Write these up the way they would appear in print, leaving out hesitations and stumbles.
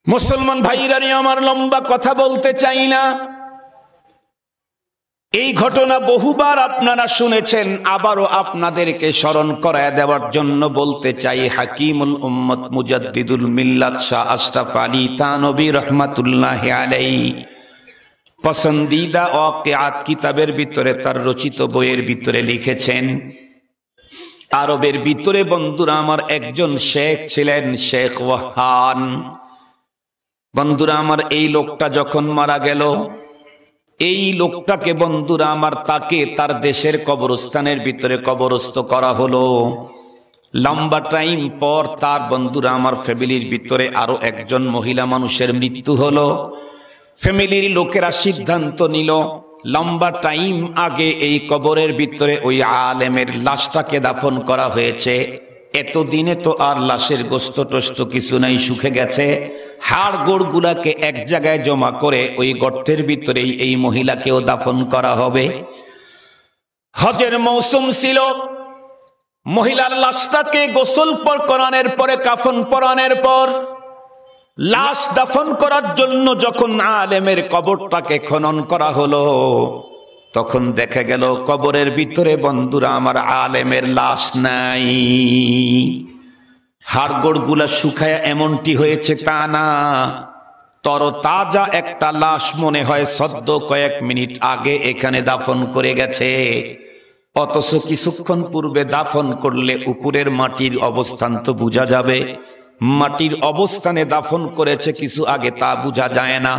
মুসলমান ভাইরা নিয়ে আমার লম্বা কথা বলতে চাই না। এই ঘটনা বহুবার আপনারা শুনেছেন, আবারও আপনাদেরকে স্মরণ করায় দেওয়ার জন্য বলতে চাই। হাকিমুল উম্মত মুজাদ্দিদুল মিল্লাত শাহ আশরাফ আলী থানভী রহমাতুল্লাহি আলাইহি পসন্দিদা ওয়াকিয়াত কিতাবের ভিতরে তার রচিত বইয়ের ভিতরে লিখেছেন, আরবের ভিতরে বন্ধুরা আমার একজন শেখ ছিলেন, শেখ ওয়াহান। বন্ধুরা আমার এই লোকটা যখন মারা গেল, এই লোকটাকে বন্ধুরা আমার তাকে তার দেশের কবরস্থানের ভিতরে কবরস্থ করা হলো। লম্বা টাইম পর তার বন্ধুরা আমার ফ্যামিলির ভিতরে আরো একজন মহিলা মানুষের মৃত্যু হলো। ফ্যামিলির লোকেরা সিদ্ধান্ত নিল, লম্বা টাইম আগে এই কবরের ভিতরে ওই আলেমের লাশটাকে দাফন করা হয়েছে, এতদিনে তো আর লাশের গোস্ত টোস্ত কিছু নাই, শুকে গেছে। হাড় গোড় গুলাকে এক জায়গায় জমা করে ওই গর্তের ভিতরেই এই মহিলাকেও দাফন করা হবে। হজের মৌসুম ছিল, মহিলার লাশটাকে গোসল করানোর পরে কাফন পরানোর পর লাশ দাফন করার জন্য যখন আলেমের কবরটাকে খনন করা হলো, তখন দেখা গেল কবরের ভিতরে বন্ধুরা আমার আলেমের লাশ নাই। হাড়গোড় গুলা শুকায়া এমনটি হয়েছে তা না, তরতাজা একটা লাশ মনে হয় সদ্য কয়েক মিনিট আগে এখানে দাফন করে গেছে। অথচ কিছুক্ষণ পূর্বে দাফন করলে উপরের মাটির অবস্থান তো বোঝা যাবে, মাটির অবস্থানে দাফন করেছে কিছু আগে তা বোঝা যায় না,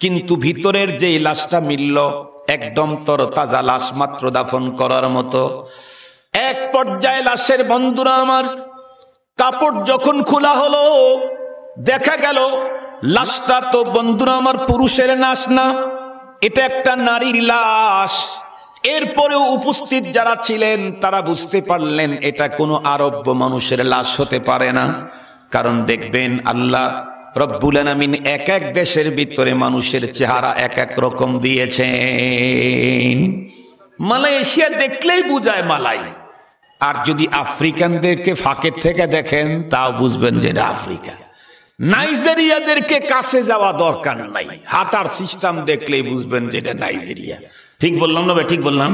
কিন্তু ভিতরের যেই লাশটা মিলল একদম তরতাজা লাশ, মাত্র দাফন করার মতো। এক পর্যায়ে লাশের বন্ধুরা আমার কাপড় যখন খোলা হলো, দেখা গেল লাশটা তো বন্ধুরা আমার পুরুষের লাশ না, এটা একটা নারীর লাশ। এরপরেও উপস্থিত যারা ছিলেন তারা বুঝতে পারলেন এটা কোনো আরব্য মানুষের লাশ হতে পারে না। কারণ দেখবেন আল্লাহ রব্বুল আলামিন এক এক দেশের ভিতরে মানুষের চেহারা এক এক রকম দিয়েছেন। মালয়েশিয়া দেখলেই বুঝায় মালাই, আর যদি আফ্রিকানদেরকে ফাঁকের থেকে দেখেন তাও বুঝবেন যে এটা আফ্রিকা। নাইজেরিয়াদেরকে কাছে যাওয়া দরকার নাই, হাঁটার সিস্টেম দেখলেই বুঝবেন যে এটা নাইজেরিয়া। ঠিক বললাম না ভাই? ঠিক বললাম?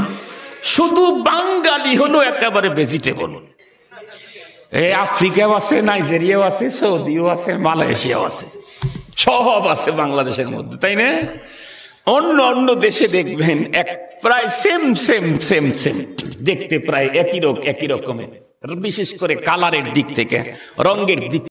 শুধু বাঙালি হলো একেবারে ভেজিটেবল। এই আফ্রিকাও আছে, নাইজেরিয়াও আছে, সৌদিও আছে, মালয়েশিয়াও আছে, সব আছে বাংলাদেশের মধ্যে, তাই না? অন্য অন্য দেশে দেখবেন এক প্রায় সেম সেম সেম সেম দেখতে, প্রায় একই রকমের, বিশেষ করে কালারের দিক থেকে, রঙের দিক